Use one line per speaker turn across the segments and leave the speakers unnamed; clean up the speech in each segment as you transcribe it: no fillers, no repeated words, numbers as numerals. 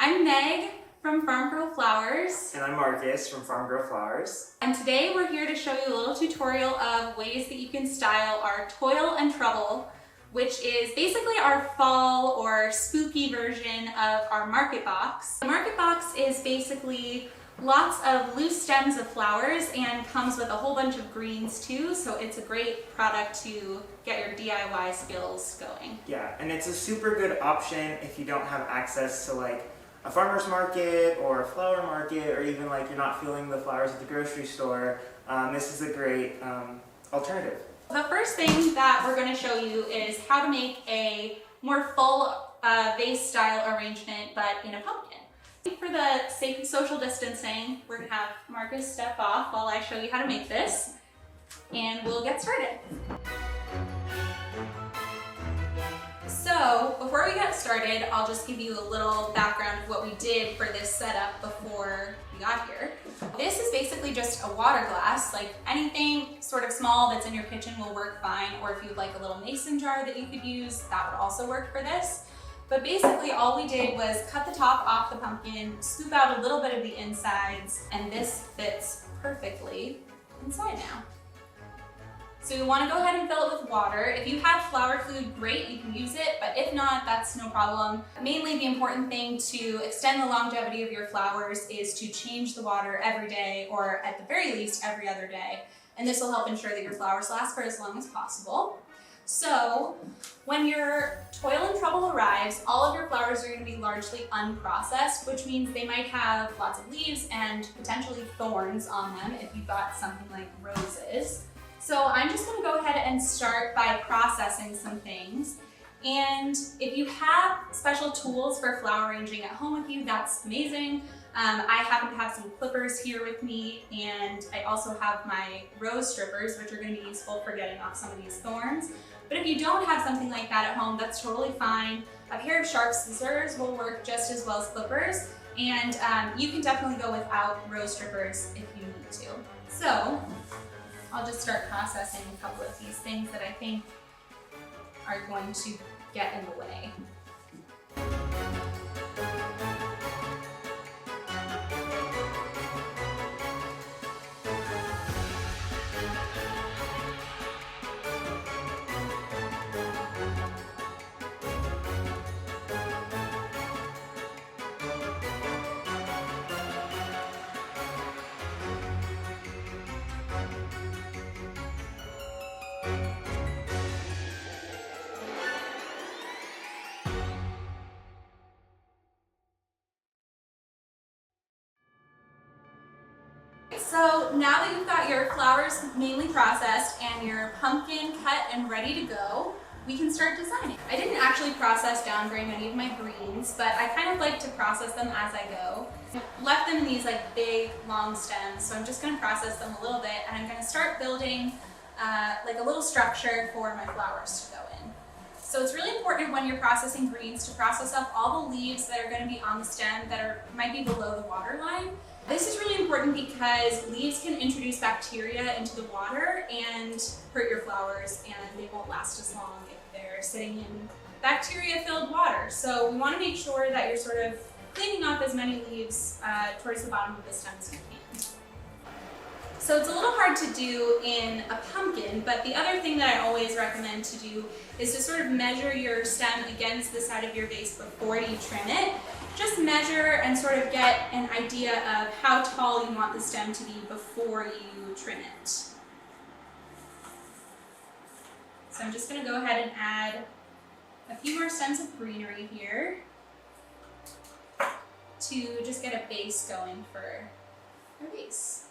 I'm Meg from Farmgirl Flowers.
And I'm Marcus from Farmgirl Flowers.
And today we're here to show you a little tutorial of ways that you can style our toil and trouble, which is basically our fall or spooky version of our market box. The market box is basically lots of loose stems of flowers and comes with a whole bunch of greens too, so it's a great product to get your DIY skills going.
Yeah, and it's a super good option if you don't have access to like a farmer's market or a flower market, or even like you're not feeling the flowers at the grocery store. This is a great alternative.
The first thing that we're going to show you is how to make a more full vase style arrangement, but in a pumpkin. For the sake of social distancing, we're going to have Marcus step off while I show you how to make this, and we'll get started. So before we get started, I'll just give you a little background of what we did for this setup before we got here. This is basically just a water glass. Like anything sort of small that's in your kitchen will work fine, or if you'd like a little mason jar that you could use, that would also work for this. But basically all we did was cut the top off the pumpkin, scoop out a little bit of the insides, and this fits perfectly inside now. So you want to go ahead and fill it with water. If you have flower food, great, you can use it, but if not, that's no problem. Mainly the important thing to extend the longevity of your flowers is to change the water every day, or at the very least every other day. And this will help ensure that your flowers last for as long as possible. So when your toil and trouble arrives, all of your flowers are going to be largely unprocessed, which means they might have lots of leaves and potentially thorns on them if you've got something like roses. So I'm just going to go ahead and start by processing some things. And if you have special tools for flower arranging at home with you, that's amazing. I happen to have some clippers here with me, and I also have my rose strippers, which are going to be useful for getting off some of these thorns. But if you don't have something like that at home, that's totally fine. A pair of sharp scissors will work just as well as clippers, and you can definitely go without rose strippers if you need to. So I'll just start processing a couple of these things that I think are going to get in the way. So now that you've got your flowers mainly processed and your pumpkin cut and ready to go, we can start designing. I didn't actually process down very many of my greens, but I kind of like to process them as I go. I left them in these like big long stems, so I'm just going to process them a little bit, and I'm going to start building like a little structure for my flowers to go in. So it's really important when you're processing greens to process up all the leaves that are going to be on the stem that might be below the water line. This is really important because leaves can introduce bacteria into the water and hurt your flowers, and they won't last as long if they're sitting in bacteria-filled water. So we want to make sure that you're sort of cleaning up as many leaves towards the bottom of the stem as you can. So it's a little hard to do in a pumpkin, but the other thing that I always recommend to do is to sort of measure your stem against the side of your vase before you trim it. Just measure and sort of get an idea of how tall you want the stem to be before you trim it. So I'm just going to go ahead and add a few more stems of greenery here to just get a base going for our vase.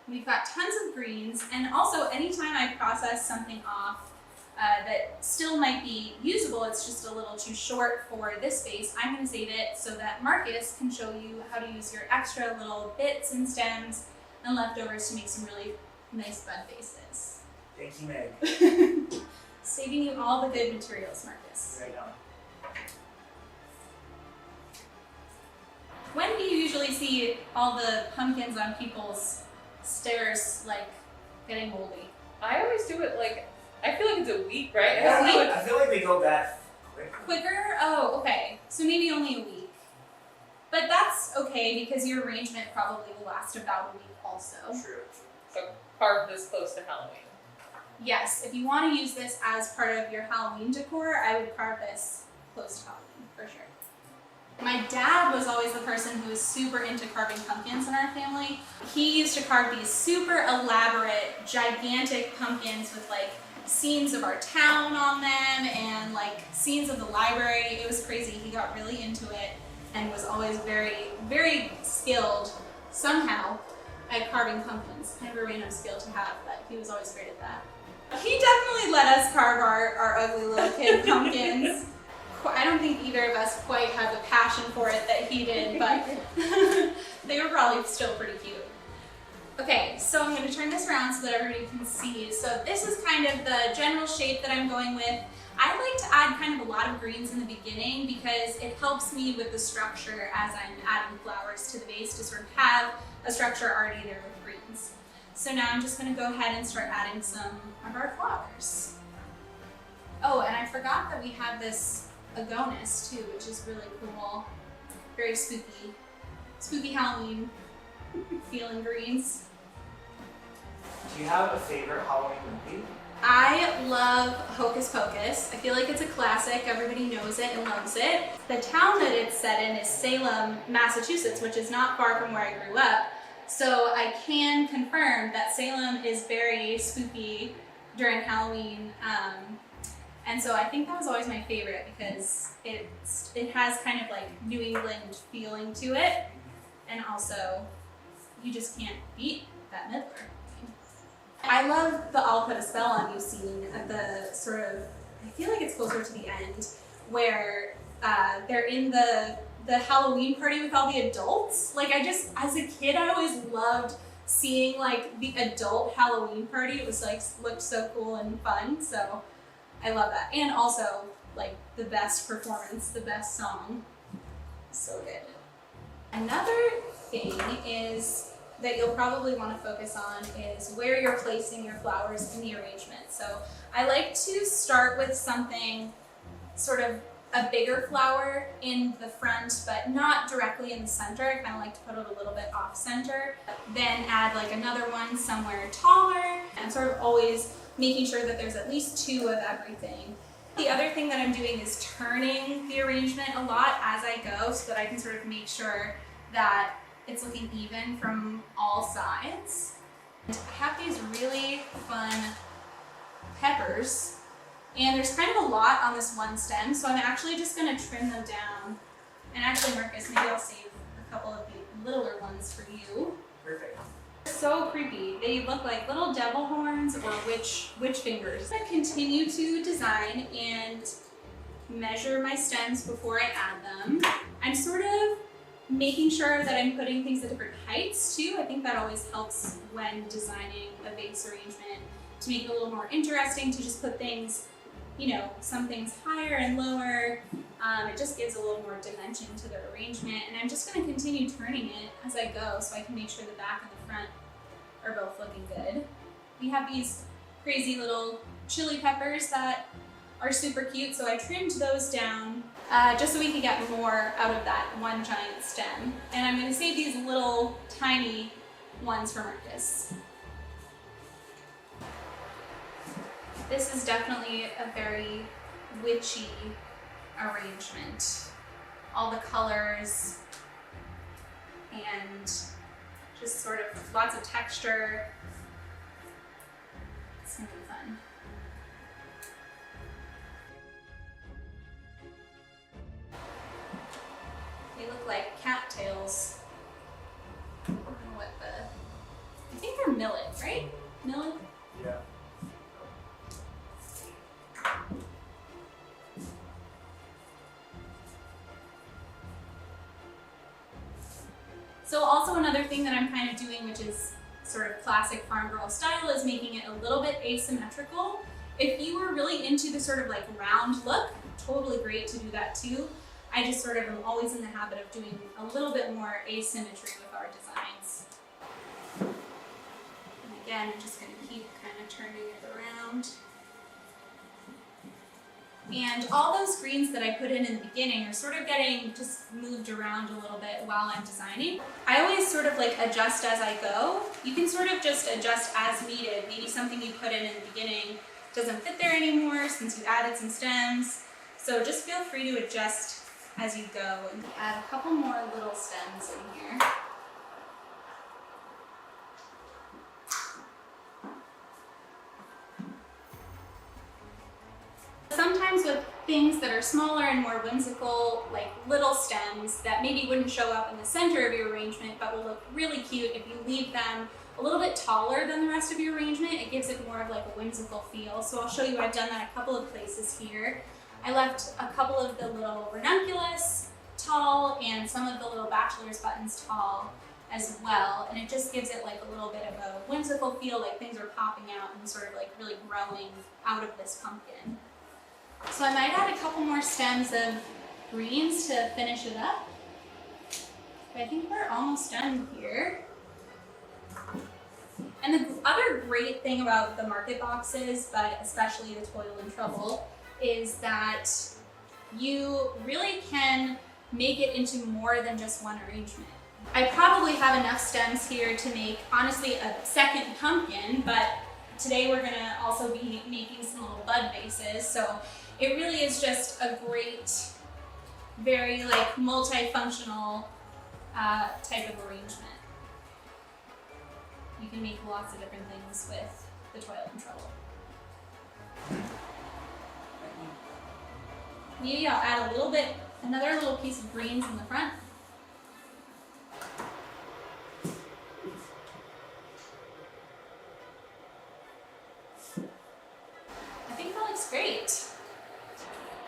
We've got tons of greens, and also anytime I process something off that still might be usable, it's just a little too short for this vase, I'm going to save it so that Marcus can show you how to use your extra little bits and stems and leftovers to make some really nice bud vases.
Thank you, Meg.
Saving you all the good materials, Marcus.
Right on.
When do you usually see all the pumpkins on people's stairs like getting moldy?
I always do it like, I feel like it's a week, right?
Yeah, I feel like they go that quick.
Quicker? Oh, okay. So maybe only a week. But that's okay because your arrangement probably will last about a week also.
True.
So carve this close to Halloween.
Yes, if you want to use this as part of your Halloween decor, I would carve this close to Halloween for sure. My dad was always the person who was super into carving pumpkins in our family. He used to carve these super elaborate, gigantic pumpkins with like scenes of our town on them and like scenes of the library. It was crazy. He got really into it and was always very, very skilled somehow at carving pumpkins. Kind of a random skill to have, but he was always great at that. He definitely let us carve our ugly little kid pumpkins. I don't think either of us quite had the passion for it that he did, but they were probably still pretty cute. Okay, so I'm going to turn this around so that everybody can see. So this is kind of the general shape that I'm going with. I like to add kind of a lot of greens in the beginning because it helps me with the structure as I'm adding flowers to the vase to sort of have a structure already there with greens. So now I'm just going to go ahead and start adding some of our flowers. Oh, and I forgot that we have this agonis too, which is really cool. Very spooky. Spooky Halloween feeling greens.
Do you have a favorite Halloween movie?
I love Hocus Pocus. I feel like it's a classic. Everybody knows it and loves it. The town that it's set in is Salem, Massachusetts, which is not far from where I grew up. So I can confirm that Salem is very spooky during Halloween. And so I think that was always my favorite because it has kind of like New England feeling to it. And also, you just can't beat that Midler. I love the I'll Put a Spell on You scene at the sort of, I feel like it's closer to the end, where they're in the Halloween party with all the adults. Like as a kid, I always loved seeing like the adult Halloween party. It was like, looked so cool and fun, so I love that. And also, like the best performance, the best song. So good. Another thing is that you'll probably want to focus on is where you're placing your flowers in the arrangement. So I like to start with something sort of a bigger flower in the front, but not directly in the center. I kind of like to put it a little bit off center. Then add like another one somewhere taller, and sort of always making sure that there's at least two of everything. The other thing that I'm doing is turning the arrangement a lot as I go so that I can sort of make sure that it's looking even from all sides. I have these really fun peppers, and there's kind of a lot on this one stem, so I'm actually just going to trim them down. And actually, Marcus, maybe I'll save a couple of the littler ones for you.
Perfect.
So creepy. They look like little devil horns or witch fingers. I'm going to continue to design and measure my stems before I add them. I'm sort of making sure that I'm putting things at different heights too. I think that always helps when designing a vase arrangement to make it a little more interesting, to just put things, you know, some things higher and lower. It just gives a little more dimension to the arrangement, and I'm just going to continue turning it as I go so I can make sure the back and the front are both looking good. We have these crazy little chili peppers that are super cute, so I trimmed those down just so we could get more out of that one giant stem. And I'm going to save these little tiny ones for Marcus. This is definitely a very witchy arrangement. All the colors and just sort of lots of texture. It's gonna be fun. They look like cattails. I don't know what I think they're millet, right? Millet?
Yeah.
So also another thing that I'm kind of doing, which is sort of classic farm girl style, is making it a little bit asymmetrical. If you were really into the sort of like round look, totally great to do that too. I just sort of am always in the habit of doing a little bit more asymmetry with our designs. And again, I'm just going to keep kind of turning it around. And all those greens that I put in the beginning are sort of getting just moved around a little bit while I'm designing. I always sort of like adjust as I go. You can sort of just adjust as needed. Maybe something you put in the beginning doesn't fit there anymore since you added some stems. So just feel free to adjust as you go and add a couple more little stems in here. Sometimes with things that are smaller and more whimsical, like little stems that maybe wouldn't show up in the center of your arrangement but will look really cute if you leave them a little bit taller than the rest of your arrangement, it gives it more of like a whimsical feel. So I'll show you, I've done that a couple of places here. I left a couple of the little ranunculus tall and some of the little bachelor's buttons tall as well, and it just gives it like a little bit of a whimsical feel, like things are popping out and sort of like really growing out of this pumpkin. So I might add a couple more stems of greens to finish it up. But I think we're almost done here. And the other great thing about the market boxes, but especially the Toil and Trouble, is that you really can make it into more than just one arrangement. I probably have enough stems here to make, honestly, a second pumpkin, but today we're gonna also be making some little bud vases. So it really is just a great, very like multifunctional type of arrangement. You can make lots of different things with the Toil and Trouble. Maybe I'll add a little bit, another little piece of greens in the front. I think that looks great.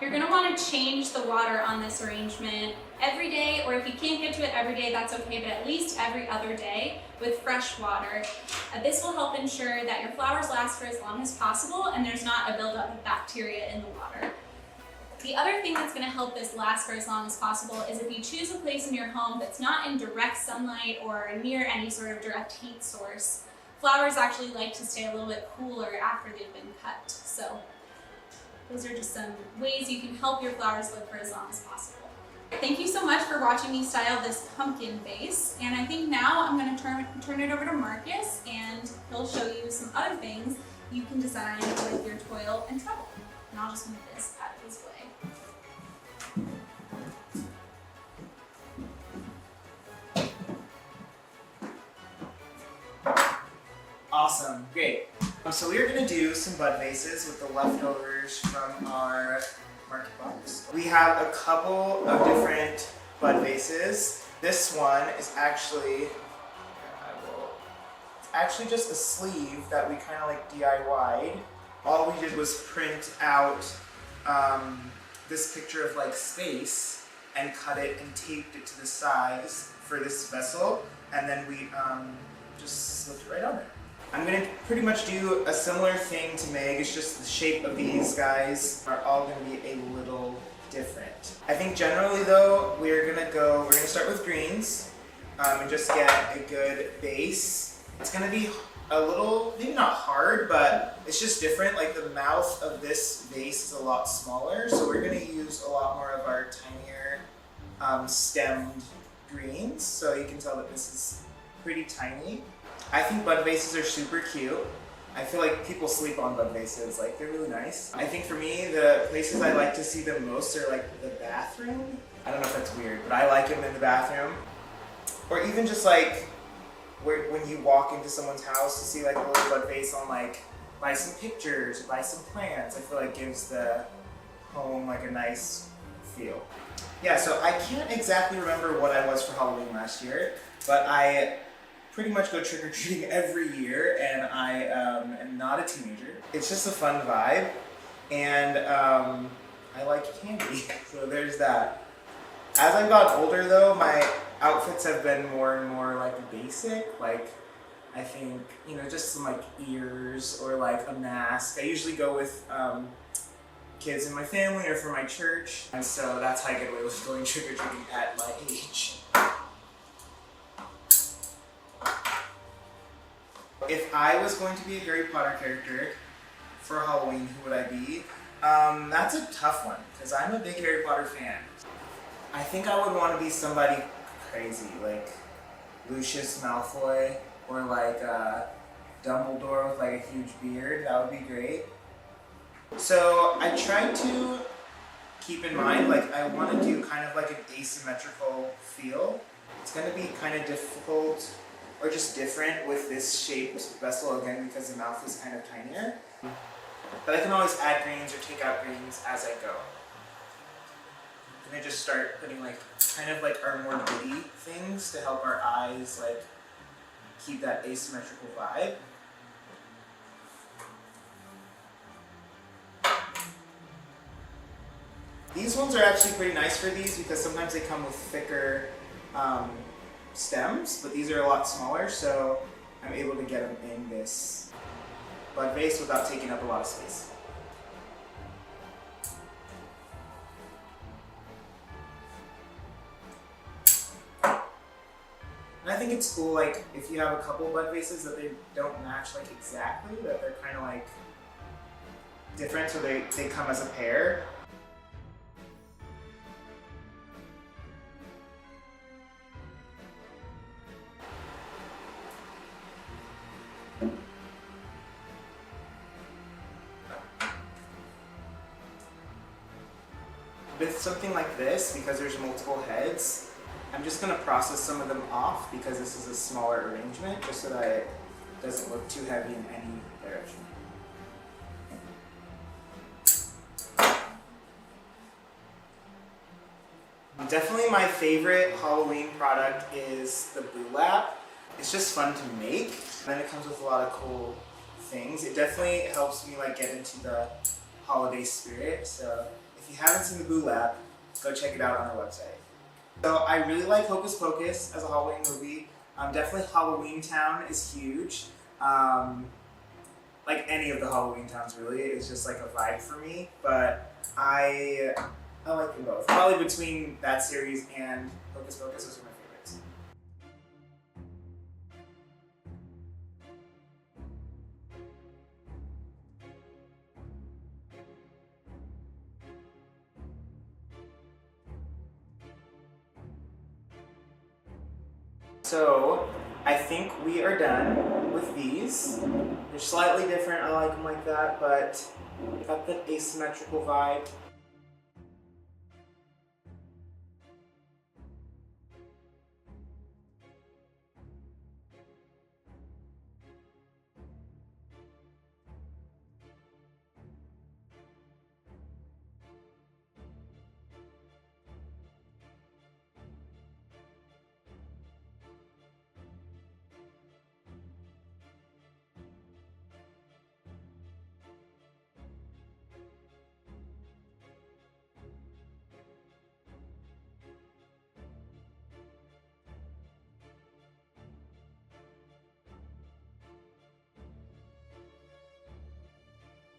You're going to want to change the water on this arrangement every day, or if you can't get to it every day, that's okay, but at least every other day with fresh water. This will help ensure that your flowers last for as long as possible and there's not a buildup of bacteria in the water. The other thing that's going to help this last for as long as possible is if you choose a place in your home that's not in direct sunlight or near any sort of direct heat source. Flowers actually like to stay a little bit cooler after they've been cut. So those are just some ways you can help your flowers live for as long as possible. Thank you so much for watching me style this pumpkin vase. And I think now I'm going to turn it over to Marcus, and he'll show you some other things you can design with your Toil and Trouble. And I'll just move this out of his way.
Awesome, great. So we're gonna do some bud vases with the leftovers from our market box. We have a couple of different bud vases. This one is actually, it's just a sleeve that we kind of like DIY'd. All we did was print out this picture of like space and cut it and taped it to the size for this vessel, and then we just slipped it right on it. I'm going to pretty much do a similar thing to Meg. It's just the shape of these guys are all going to be a little different. I think generally though, we're going to start with greens and just get a good base. It's going to be a little, maybe not hard, but it's just different. Like the mouth of this vase is a lot smaller, so we're going to use a lot more of our tinier stemmed greens. So you can tell that this is pretty tiny. I think bud vases are super cute. I feel like people sleep on bud vases, like they're really nice. I think for me, the places I like to see them most are like the bathroom. I don't know if that's weird, but I like them in the bathroom. Or even just like when you walk into someone's house to see like a little bud vase on, like buy some pictures, buy some plants. I feel like gives the home like a nice feel. Yeah, so I can't exactly remember what I was for Halloween last year, but I pretty much go trick-or-treating every year, and I am not a teenager. It's just a fun vibe, and I like candy, so there's that. As I've gotten older though, my outfits have been more and more like basic, like I think, you know, just some like ears or like a mask. I usually go with kids in my family or for my church, and so that's how I get away with going trick-or-treating at my age. If I was going to be a Harry Potter character for Halloween, who would I be? That's a tough one, because I'm a big Harry Potter fan. I think I would want to be somebody crazy, like Lucius Malfoy, or like Dumbledore with like a huge beard. That would be great. So I tried to keep in mind, like I want to do kind of like an asymmetrical feel. It's going to be kind of difficult or just different with this shaped vessel again because the mouth is kind of tinier. But I can always add greens or take out greens as I go. I'm going to just start putting like kind of like our more bitty things to help our eyes like keep that asymmetrical vibe. These ones are actually pretty nice for these because sometimes they come with thicker stems, but these are a lot smaller, so I'm able to get them in this bud vase without taking up a lot of space. And I think it's cool, like, if you have a couple bud vases that they don't match, like, exactly, that they're kind of, like, different, so they come as a pair. With something like this, because there's multiple heads, I'm just going to process some of them off because this is a smaller arrangement, just so that it doesn't look too heavy in any direction. Definitely my favorite Halloween product is the burlap. It's just fun to make, and then it comes with a lot of cool things. It definitely helps me like get into the holiday spirit, so if you haven't seen the burlap, go check it out on our website. So I really like Hocus Pocus as a Halloween movie. Definitely Halloween Town is huge. Like any of the Halloween towns really, it's just like a vibe for me. But I like them both. Probably between that series and Hocus Pocus, those are my favorites. So I think we are done with these. They're slightly different, I like them like that, but got the asymmetrical vibe.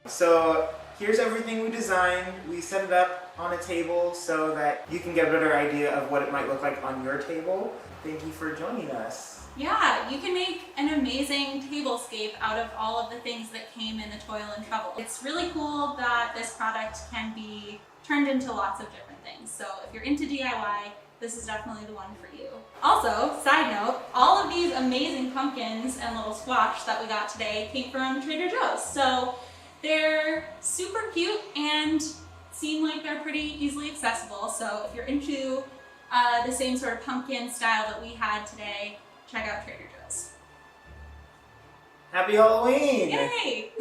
So here's everything we designed. We set it up on a table so that you can get a better idea of what it might look like on your table. Thank you for joining us.
Yeah, you can make an amazing tablescape out of all of the things that came in the Toil and Trouble. It's really cool that this product can be turned into lots of different things. So if you're into DIY, this is definitely the one for you. Also, side note, all of these amazing pumpkins and little squash that we got today came from Trader Joe's. So they're super cute and seem like they're pretty easily accessible. So if you're into the same sort of pumpkin style that we had today, check out Trader Joe's.
Happy Halloween!
Yay!